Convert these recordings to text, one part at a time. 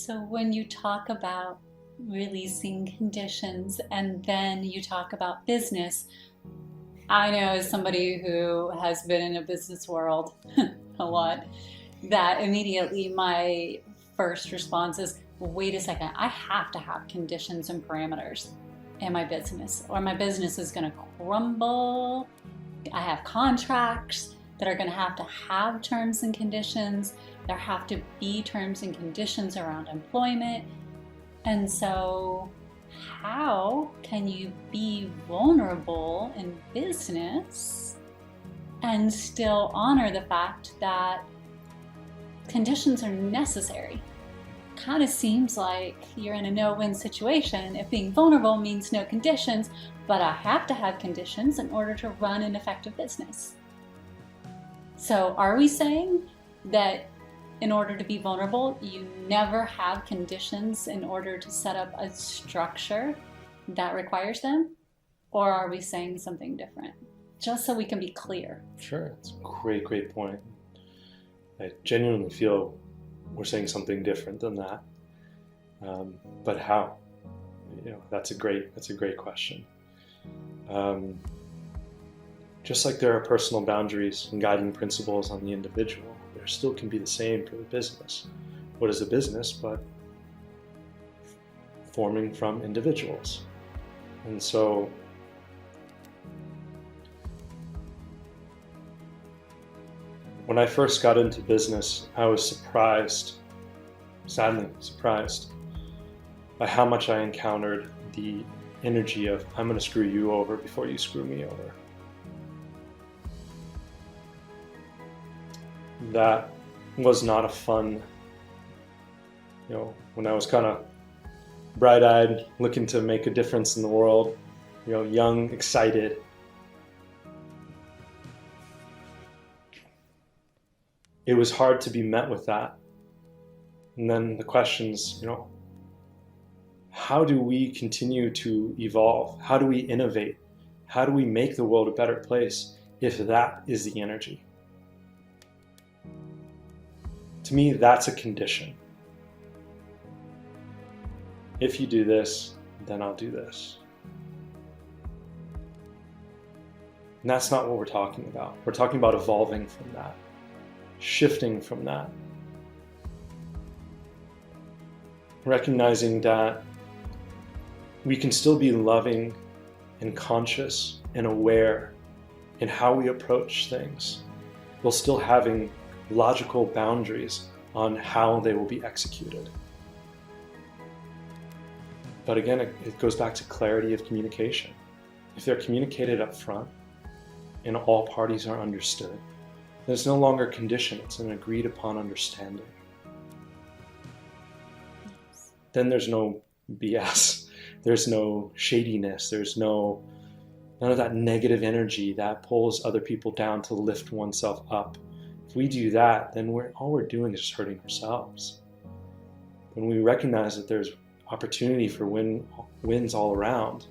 So when you talk about releasing conditions and then you talk about business, I know as somebody who has been in a business world a lot, that immediately my first response is, wait a second, I have to have conditions and parameters in my business or my business is going to crumble. I have contracts that are going to have terms and conditions. There have to be terms and conditions around employment. And so how can you be vulnerable in business and still honor the fact that conditions are necessary? Kind of seems like you're in a no-win situation if being vulnerable means no conditions, but I have to have conditions in order to run an effective business. So are we saying that in order to be vulnerable, you never have conditions in order to set up a structure that requires them? Or are we saying something different? Just so we can be clear. Sure, it's a great point. I genuinely feel we're saying something different than that. But how? That's a great question. Just like there are personal boundaries and guiding principles on the individual, there still can be the same for the business. What is a business but forming from individuals? And so when I first got into business, I was sadly surprised by how much I encountered the energy of, I'm going to screw you over before you screw me over. That was not a fun, when I was kind of bright-eyed, looking to make a difference in the world, young, excited. It was hard to be met with that. And then the questions, how do we continue to evolve? How do we innovate? How do we make the world a better place if that is the energy? To me, that's a condition. If you do this, then I'll do this. And that's not what we're talking about. We're talking about evolving from that, shifting from that. Recognizing that we can still be loving and conscious and aware in how we approach things, while still having logical boundaries on how they will be executed. But again, it goes back to clarity of communication. If they're communicated up front and all parties are understood, then it's no longer a condition, it's an agreed upon understanding. Then there's no BS, there's no shadiness, there's none of that negative energy that pulls other people down to lift oneself up. If we do that, then all we're doing is just hurting ourselves. When we recognize that there's opportunity for wins all around,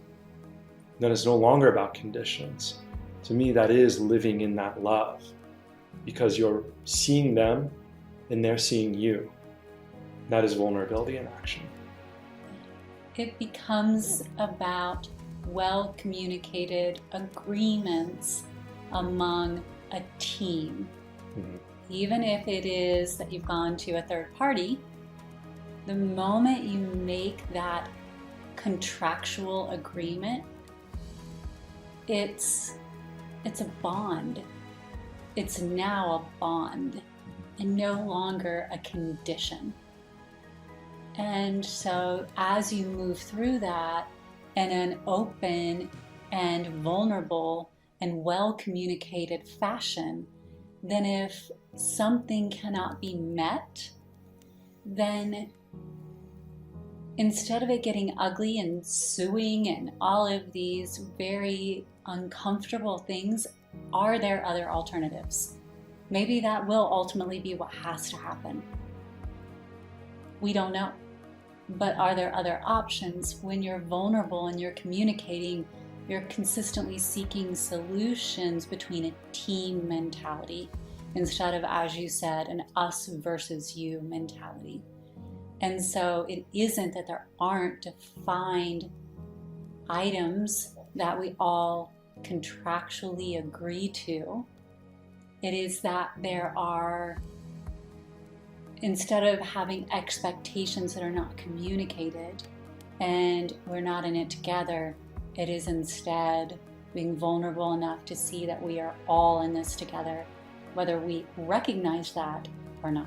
then it's no longer about conditions. To me, that is living in that love, because you're seeing them and they're seeing you. That is vulnerability in action. It becomes about well-communicated agreements among a team. Mm-hmm. Even if it is that you've gone to a third party, the moment you make that contractual agreement, it's a bond. It's now a bond and no longer a condition. And so as you move through that in an open and vulnerable and well-communicated fashion, then if something cannot be met, then instead of it getting ugly and suing and all of these very uncomfortable things, are there other alternatives? Maybe that will ultimately be what has to happen. We don't know. But are there other options? When you're vulnerable and you're communicating, you're consistently seeking solutions between a team mentality instead of, as you said, an us versus you mentality. And so it isn't that there aren't defined items that we all contractually agree to. It is that there are, instead of having expectations that are not communicated and we're not in it together, it is instead being vulnerable enough to see that we are all in this together, whether we recognize that or not.